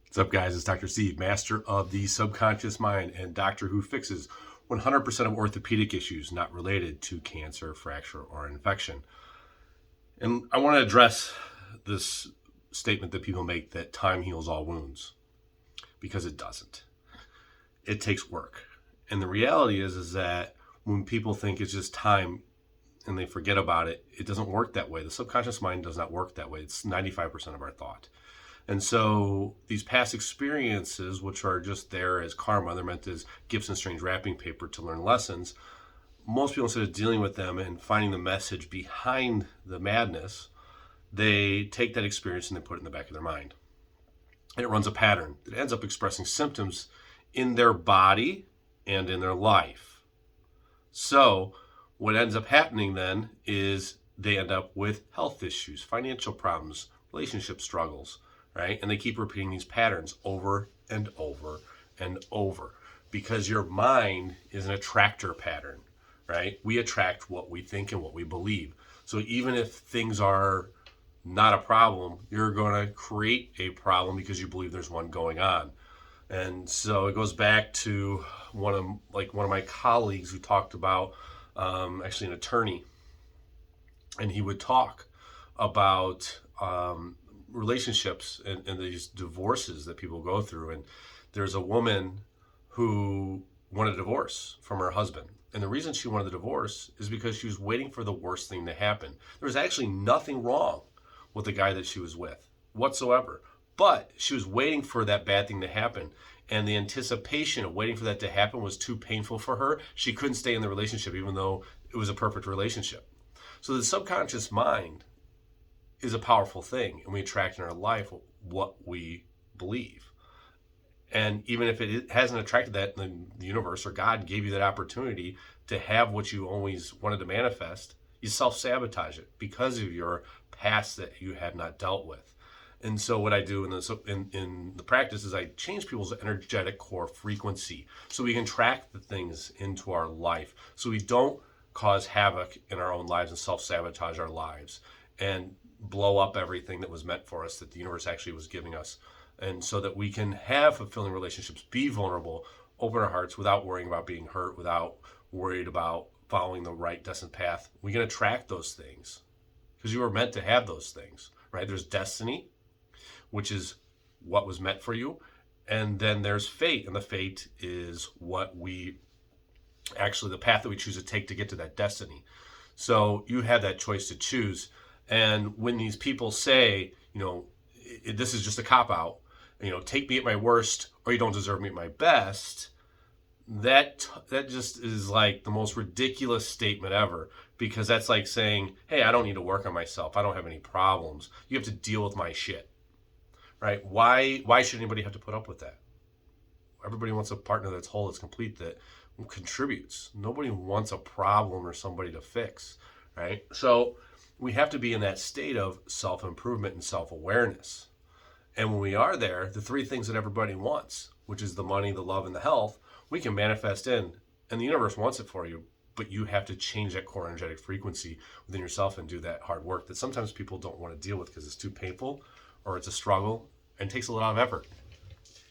What's up, guys? It's Dr. Steve, master of the subconscious mind and doctor who fixes 100% of orthopedic issues not related to cancer, fracture, or infection. And I want to address this statement that people make that time heals all wounds, because it doesn't. It takes work. And the reality is that when people think it's just time and they forget about it, it doesn't work that way. The subconscious mind does not work that way. It's 95% of our thought. And so these past experiences, which are just there as karma, they're meant as gifts and strange wrapping paper to learn lessons. Most people, instead of dealing with them and finding the message behind the madness, they take that experience and they put it in the back of their mind. And it runs a pattern that ends up expressing symptoms in their body and in their life. So what ends up happening then is they end up with health issues, financial problems, relationship struggles, right? And they keep repeating these patterns over and over and over because your mind is an attractor pattern, right? We attract what we think and what we believe. So even if things are not a problem, you're going to create a problem because you believe there's one going on. And so it goes back to one of my colleagues who talked about actually an attorney, and he would talk about relationships and these divorces that people go through. And there's a woman who wanted a divorce from her husband. And the reason she wanted the divorce is because she was waiting for the worst thing to happen. There was actually nothing wrong with the guy that she was with whatsoever. But she was waiting for that bad thing to happen. And the anticipation of waiting for that to happen was too painful for her. She couldn't stay in the relationship even though it was a perfect relationship. So the subconscious mind is a powerful thing, and we attract in our life what we believe. And even if it hasn't attracted that, then the universe or God gave you that opportunity to have what you always wanted to manifest, you self-sabotage it because of your past that you have not dealt with. And so what I do in the practice is I change people's energetic core frequency so we can track the things into our life, so we don't cause havoc in our own lives and self-sabotage our lives and blow up everything that was meant for us, that the universe actually was giving us. And so that we can have fulfilling relationships, be vulnerable, open our hearts without worrying about being hurt, without worried about following the right destined path. We can attract those things because you were meant to have those things, right? There's destiny, which is what was meant for you. And then there's fate. And the fate is what the path that we choose to take to get to that destiny. So you have that choice to choose. And when these people say, this is just a cop-out, take me at my worst or you don't deserve me at my best, that just is like the most ridiculous statement ever, because that's like saying, hey, I don't need to work on myself. I don't have any problems. You have to deal with my shit, right? Why should anybody have to put up with that? Everybody wants a partner that's whole, that's complete, that contributes. Nobody wants a problem or somebody to fix, right? So we have to be in that state of self-improvement and self-awareness. And when we are there, the three things that everybody wants, which is the money, the love, and the health, we can manifest in. And the universe wants it for you, but you have to change that core energetic frequency within yourself and do that hard work that sometimes people don't want to deal with because it's too painful or it's a struggle and takes a lot of effort.